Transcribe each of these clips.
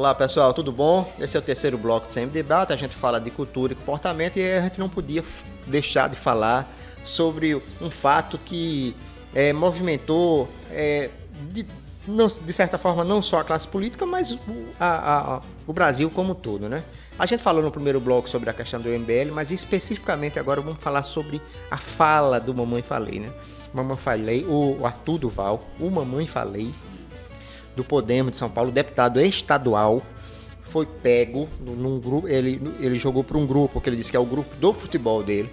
Olá pessoal, tudo bom? Esse é o terceiro bloco do CM Debate. A gente fala de cultura e comportamento e a gente não podia deixar de falar sobre um fato que movimentou, de certa forma, não só a classe política, mas o Brasil como um todo, né? A gente falou no primeiro bloco sobre a questão do MBL, mas especificamente agora vamos falar sobre a fala do Mamãe Falei, né? Mamãe Falei, o Arthur Duval, o Mamãe Falei, do Podemos de São Paulo, deputado estadual, foi pego num grupo, ele jogou para um grupo, que ele disse que é o grupo do futebol dele,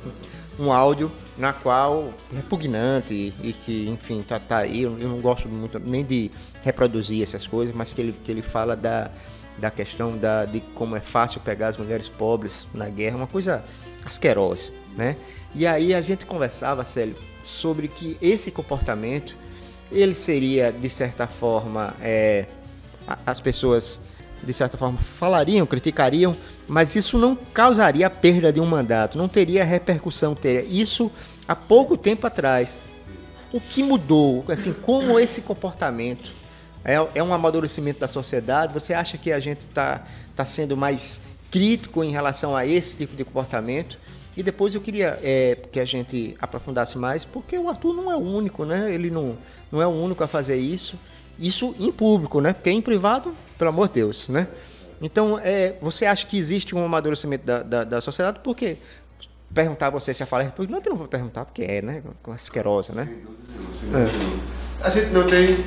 um áudio na qual repugnante e que, enfim, tá aí, eu não gosto muito nem de reproduzir essas coisas, mas que ele fala da questão de como é fácil pegar as mulheres pobres na guerra, uma coisa asquerosa, né? E aí a gente conversava, Célio, sobre que esse comportamento, ele seria, de certa forma, as pessoas, de certa forma, falariam, criticariam, mas isso não causaria a perda de um mandato, não teria repercussão, isso há pouco tempo atrás. O que mudou, assim, como esse comportamento é um amadurecimento da sociedade? Você acha que a gente está sendo mais crítico em relação a esse tipo de comportamento? E depois eu queria que a gente aprofundasse mais, porque o Arthur não é o único, né? Ele não é o único a fazer isso em público, né? Porque em privado, pelo amor de Deus, né? Então, você acha que existe um amadurecimento da sociedade? Porque perguntar a você se a fala é república, eu não vou perguntar, porque né? Asquerosa, né? Sem dúvida. A gente não tem...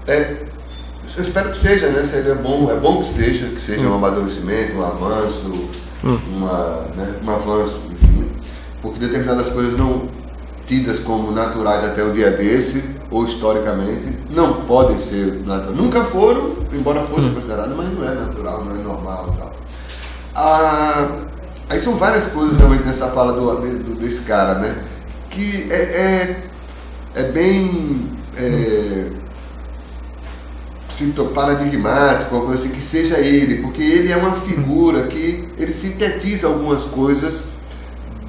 eu espero que seja, né? Seria bom, é bom que seja um amadurecimento, um avanço, um avanço, enfim, porque determinadas coisas não tidas como naturais até um dia desse, ou historicamente, não podem ser naturais. Nunca foram, embora fossem consideradas, mas não é natural, não é normal e tal. Aí são várias coisas realmente nessa fala desse cara, né? Que é bem paradigmático, uma coisa assim, que seja ele, porque ele é uma figura que ele sintetiza algumas coisas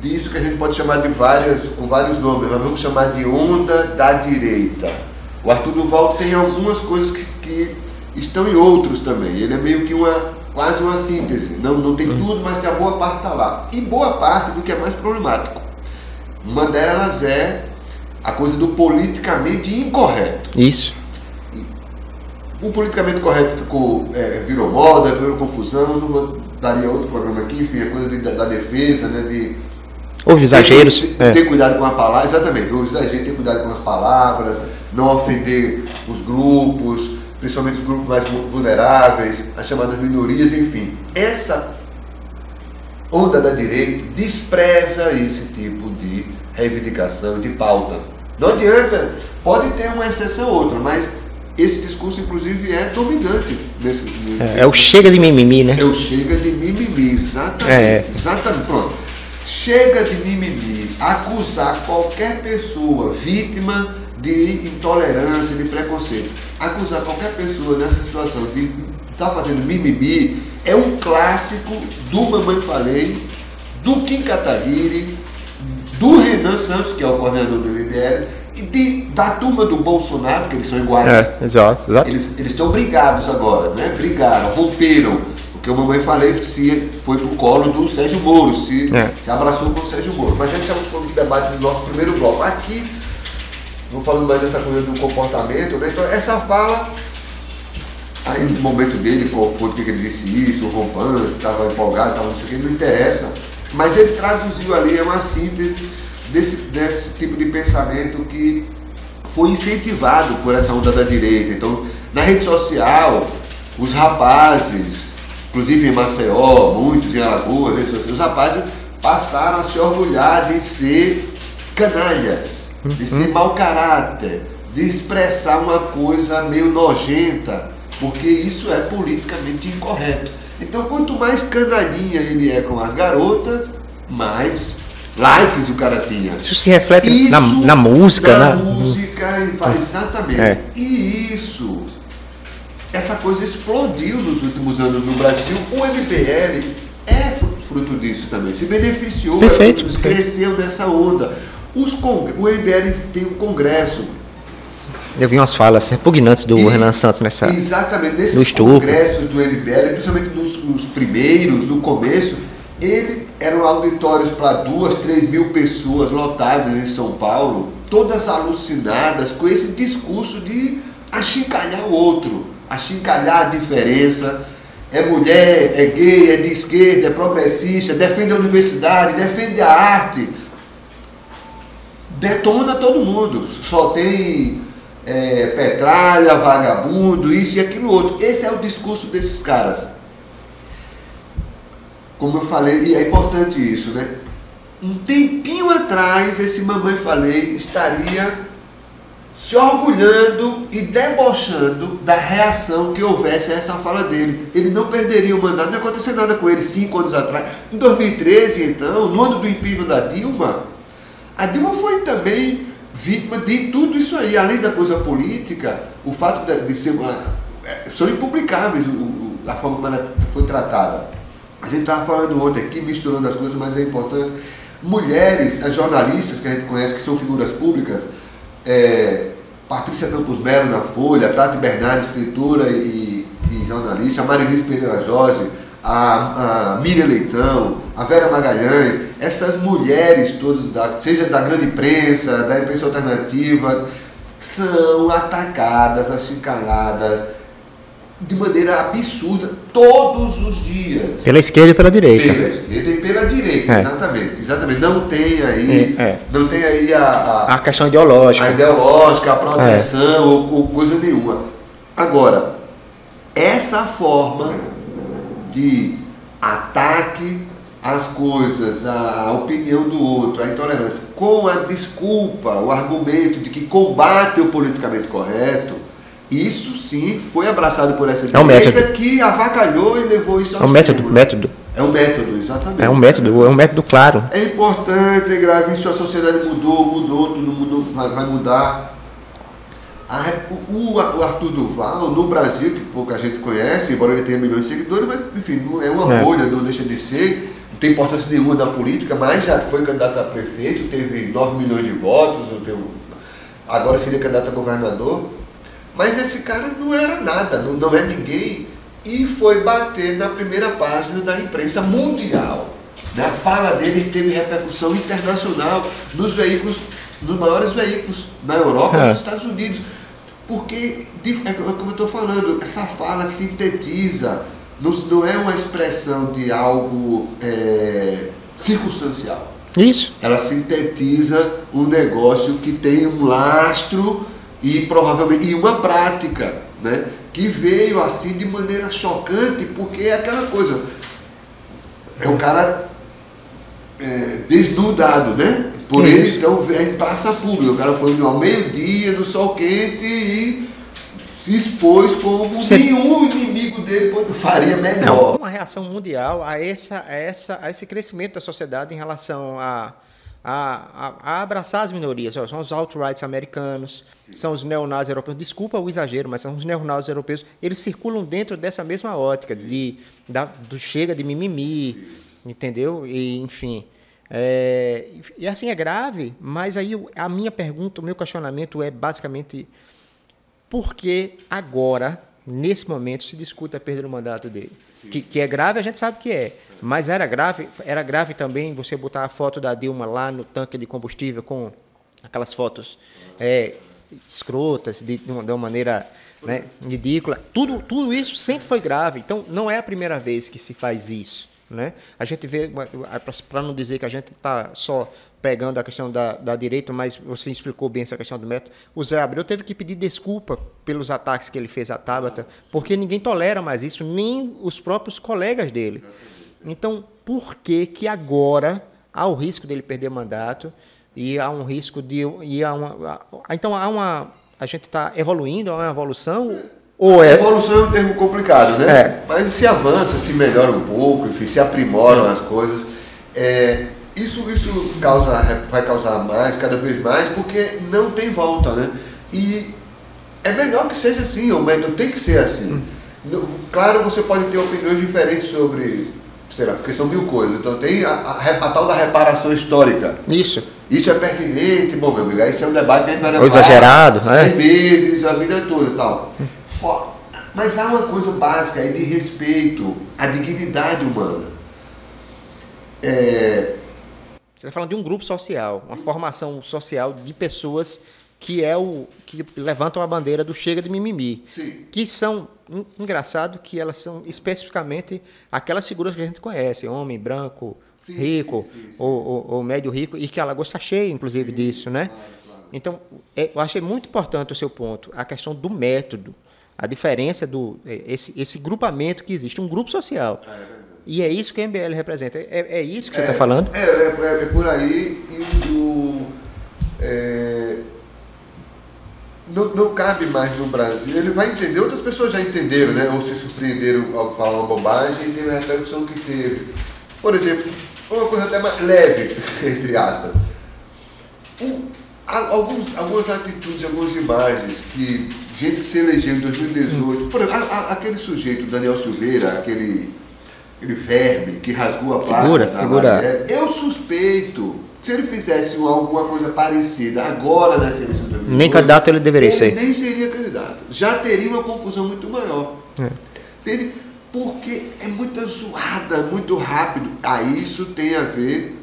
disso que a gente pode chamar com vários nomes, mas vamos chamar de onda da direita. O Arthur Duval tem algumas coisas que estão em outros também, ele é meio que quase uma síntese, não tem tudo, mas que a boa parte está lá, e boa parte do que é mais problemático. Uma delas é a coisa do politicamente incorreto. Isso. O politicamente correto virou moda, virou confusão, daria outro programa aqui, enfim, a coisa da defesa, né, houve exageros. Ter cuidado com a palavra, exatamente, houve exagero, ter cuidado com as palavras, não ofender os grupos, principalmente os grupos mais vulneráveis, as chamadas minorias, enfim. Essa onda da direita despreza esse tipo de reivindicação, de pauta. Não adianta, pode ter uma exceção ou outra, mas esse discurso, inclusive, é dominante nesse o chega de mimimi, né? É o chega de mimimi, exatamente. Exatamente, pronto. Chega de mimimi, acusar qualquer pessoa vítima de intolerância, de preconceito. Acusar qualquer pessoa nessa situação de estar fazendo mimimi é um clássico do Mamãe Falei, do Kim Kataguiri, do Renan Santos, que é o coordenador do MBL, e da turma do Bolsonaro, que eles são iguais. Exato. Eles estão brigados agora, né? Brigaram, romperam. Porque o Mamãe Falei foi pro colo do Sérgio Moro, se abraçou com o Sérgio Moro. Mas esse é um debate do nosso primeiro bloco. Aqui, não falando mais dessa coisa do comportamento, né? Então, essa fala, aí no momento dele, qual foi, porque ele disse isso, o rompante, estava empolgado, estava não sei o que, não interessa. Mas ele traduziu ali, é uma síntese desse tipo de pensamento que foi incentivado por essa onda da direita. Então, na rede social, os rapazes, inclusive em Maceió, muitos em Alagoas, redes sociais, os rapazes passaram a se orgulhar de ser canalhas, de ser mau caráter, de expressar uma coisa meio nojenta, porque isso é politicamente incorreto. Então, quanto mais canalhinha ele é com as garotas, mais likes o cara tinha. Isso se reflete na música, na música, exatamente. E essa coisa explodiu nos últimos anos no Brasil. O MBL é fruto disso também, se beneficiou, cresceu dessa onda. O MBL tem um congresso Eu vi umas falas repugnantes do Renan Santos nessa. Exatamente, nesses congressos do MBL, principalmente nos primeiros, no começo, eram auditórios para 2, 3 mil pessoas lotadas em São Paulo, todas alucinadas com esse discurso de achincalhar o outro, achincalhar a diferença. É mulher, é gay, é de esquerda, é progressista, defende a universidade, defende a arte. Detona todo mundo. Só tem petralha, vagabundo, isso e aquilo outro. Esse é o discurso desses caras. Como eu falei, e é importante isso, né? Um tempinho atrás, esse Mamãe Falei estaria se orgulhando e debochando da reação que houvesse a essa fala dele. Ele não perderia o mandato, não ia acontecer nada com ele 5 anos atrás. Em 2013, então, no ano do impeachment da Dilma, a Dilma foi também vítima de tudo isso aí. Além da coisa política, o fato de ser são impublicáveis a forma como ela foi tratada. A gente estava falando ontem aqui, misturando as coisas, mas é importante. Mulheres, as jornalistas que a gente conhece, que são figuras públicas, Patrícia Campos Melo na Folha, Tati Bernardes, escritora e jornalista, a Marilice Pereira Jorge, a Miriam Leitão, a Vera Magalhães, essas mulheres todas, seja da grande imprensa, da imprensa alternativa, são atacadas, achincalhadas de maneira absurda todos os dias. Pela esquerda e pela direita. Pela esquerda e pela direita, exatamente. Não tem aí, não tem aí a questão ideológica. A ideológica, a proteção ou coisa nenhuma. Agora, essa forma de ataque às coisas, à opinião do outro, à intolerância, com a desculpa, o argumento de que combate o politicamente correto, isso sim foi abraçado por essa direita que avacalhou e levou isso ao extremo. Método. É um método, exatamente. É um método claro. É importante, é grave, isso a sociedade mudou, tudo mudou, vai mudar. O Arthur Duval, no Brasil, que pouca gente conhece, embora ele tenha milhões de seguidores, mas enfim, não é uma bolha, não deixa de ser, não tem importância nenhuma na política, mas já foi candidato a prefeito, teve 9 milhões de votos, agora seria candidato a governador. Mas esse cara não era nada, não é ninguém, e foi bater na primeira página da imprensa mundial. A fala dele teve repercussão internacional nos veículos, nos maiores veículos na Europa e nos Estados Unidos. Porque, como eu estou falando, essa fala sintetiza, não é uma expressão de algo circunstancial. Isso. Ela sintetiza um negócio que tem um lastro e provavelmente uma prática, né, que veio assim de maneira chocante, porque é aquela coisa, é um cara desnudado, né? Por ele, então, é em praça pública, o cara foi ao meio-dia, no sol quente e se expôs como nenhum inimigo dele faria melhor. Uma reação mundial a esse crescimento da sociedade em relação a abraçar as minorias. São os alt-rights americanos, são os neonazis europeus. Desculpa o exagero, mas são os neonazis europeus. Eles circulam dentro dessa mesma ótica do chega de mimimi, entendeu? E, enfim. E assim é grave, mas aí a minha pergunta, o meu questionamento é basicamente por que agora, nesse momento, se discute a perda do mandato dele? Que é grave, a gente sabe que é. Mas era grave também você botar a foto da Dilma lá no tanque de combustível com aquelas fotos escrotas, de uma maneira, né, ridícula. Tudo isso sempre foi grave. Então, não é a primeira vez que se faz isso, né? A gente vê, para não dizer que a gente está só pegando a questão da direita, mas você explicou bem essa questão do método. O Zé Abreu teve que pedir desculpa pelos ataques que ele fez à Tabata, porque ninguém tolera mais isso, nem os próprios colegas dele. Então, por que agora há o risco dele perder mandato e há um risco de... a gente está evoluindo, há uma evolução? Evolução é um termo complicado, né? Mas se avança, se melhora um pouco, enfim, se aprimoram as coisas. Isso vai causar mais, cada vez mais, porque não tem volta, né? E é melhor que seja assim, ou tem que ser assim. Claro, você pode ter opiniões diferentes sobre Será? Porque são 1000 coisas. Então tem a tal da reparação histórica. Isso é pertinente? Bom, meu amigo, esse é um debate que a gente vai levar exagerado, 6 meses, a vida toda e tal. Mas há uma coisa básica aí de respeito à dignidade humana. Você está falando de um grupo social, uma formação social de pessoas que levantam a bandeira do chega de mimimi. Sim. Que são, engraçado que elas são especificamente aquelas figuras que a gente conhece, homem, branco, rico, sim. Ou médio rico, e que a Lagoa está cheia, inclusive, disso, né? Claro. Então, eu achei muito importante o seu ponto, a questão do método, a diferença esse grupamento que existe, um grupo social. E é isso que a MBL representa. É isso que você está falando? É por aí. Não cabe mais no Brasil. Ele vai entender, outras pessoas já entenderam, né? Ou se surpreenderam ao falar uma bobagem e teve a repercussão que teve. Por exemplo, uma coisa até mais leve, entre aspas. Algumas atitudes, algumas imagens que gente que se elegeu em 2018, por exemplo, aquele sujeito, Daniel Silveira, aquele verme que rasgou a placa da Marielle, eu suspeito, se ele fizesse alguma coisa parecida agora nas eleições de 2018, nem candidato ele deveria ser. Ele nem seria candidato. Já teria uma confusão muito maior. Porque é muita zoada, muito rápido. Isso tem a ver...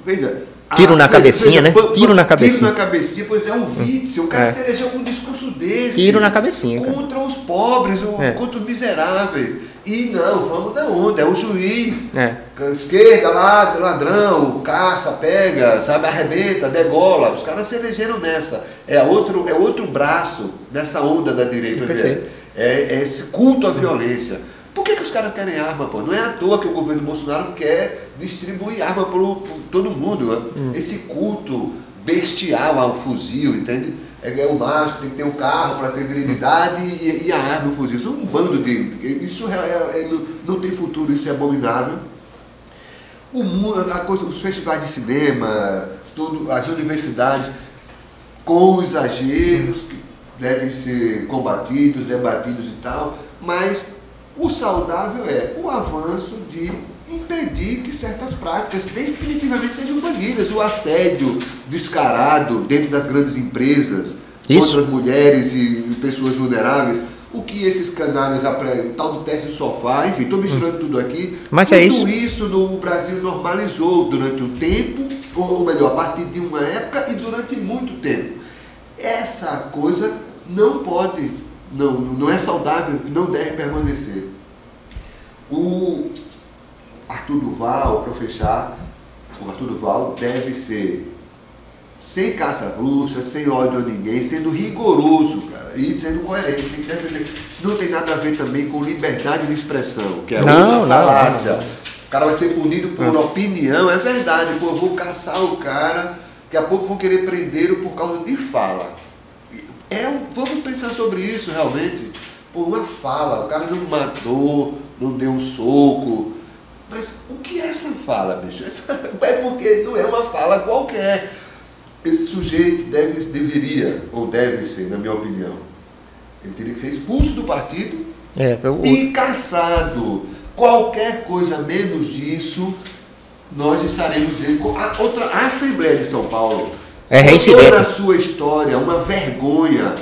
Veja... Tiro na cabecinha, né? Tiro na cabecinha. Tiro na cabecinha, pois é um Witzel. O cara se elegeu com um discurso desse. Tiro na cabecinha. Contra os pobres, contra os miseráveis. E não, vamos da onda, é o juiz. Esquerda, ladrão, caça, pega, sabe, arrebenta, degola. Os caras se elegeram nessa. É outro braço dessa onda da direita. É esse culto à violência. Por que os caras querem arma, pô? Não é à toa que o governo Bolsonaro quer distribuir arma por todo mundo. Esse culto bestial ao fuzil, entende? É o mágico, tem que ter um carro para ter virilidade e a arma e o fuzil. Isso é um bando de... Isso não tem futuro, isso é abominável. Os festivais de cinema, as universidades, com exageros que devem ser combatidos, debatidos e tal, mas... O saudável é o avanço de impedir que certas práticas definitivamente sejam banidas. O assédio descarado dentro das grandes empresas contra as mulheres e pessoas vulneráveis. O que esses canalhas o tal do teste do sofá, enfim, estou misturando tudo aqui. Mas tudo isso no Brasil normalizou durante um tempo, ou melhor, a partir de uma época e durante muito tempo. Essa coisa não pode... Não é saudável, não deve permanecer. O Arthur Duval, para fechar, o Arthur Duval deve ser sem caça-bruxas, sem ódio a ninguém, sendo rigoroso, cara, e sendo coerente. Tem que defender. Isso não tem nada a ver também com liberdade de expressão, que é outra falácia. O cara vai ser punido por opinião, é verdade, pô, eu vou caçar o cara, daqui a pouco vão querer prendê-lo por causa de fala. Vamos pensar sobre isso realmente. Por uma fala, o cara não matou, não deu um soco. Mas o que é essa fala, bicho? É porque não é uma fala qualquer. Esse sujeito deveria, ou deve ser, na minha opinião, ele teria que ser expulso do partido e caçado. Qualquer coisa menos disso, nós estaremos vendo. A Assembleia de São Paulo toda a sua história, uma vergonha,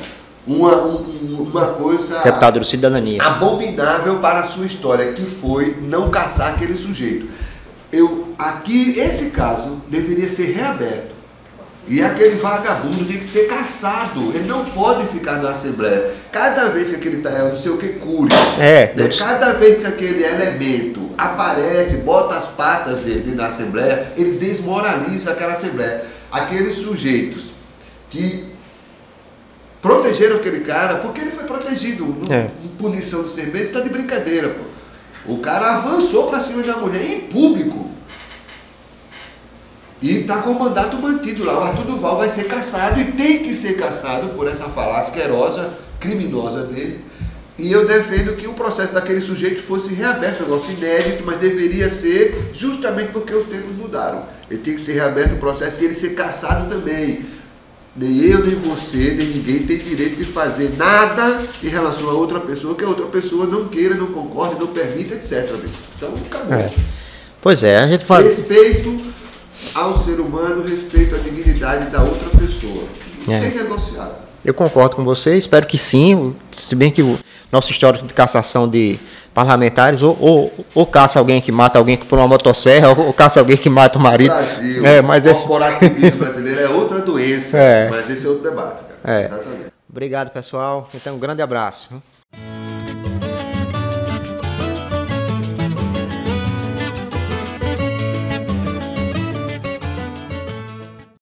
uma coisa deputado do Cidadania abominável para a sua história, que foi não caçar aquele sujeito. Esse caso deveria ser reaberto. E aquele vagabundo tem que ser caçado. Ele não pode ficar na Assembleia. Cada vez que aquele não sei o que cure, cada vez que aquele elemento aparece, bota as patas dele da Assembleia, ele desmoraliza aquela Assembleia. Aqueles sujeitos que protegeram aquele cara, porque ele foi protegido, em punição de 6 meses, está de brincadeira, pô. O cara avançou para cima da mulher em público. E está com o mandato mantido lá. O Arthur Duval vai ser cassado e tem que ser cassado por essa falácia asquerosa, criminosa dele. E eu defendo que o processo daquele sujeito fosse reaberto, negócio inédito, mas deveria ser justamente porque os tempos mudaram. Ele tem que ser reaberto o processo e ele ser cassado também. Nem eu, nem você, nem ninguém tem direito de fazer nada em relação a outra pessoa que a outra pessoa não queira, não concorde, não permita, etc. Então, acabou. Pois é, a gente fala... Respeito ao ser humano, respeito à dignidade da outra pessoa. Sem negociar. Eu concordo com você, espero que sim, se bem que o nosso histórico de cassação de parlamentares, ou caça alguém que mata alguém por uma motosserra, ou caça alguém que mata o marido. Brasil, mas o corporativismo brasileiro é outra doença, mas esse é outro debate, cara. Exatamente. Obrigado, pessoal. Então, um grande abraço.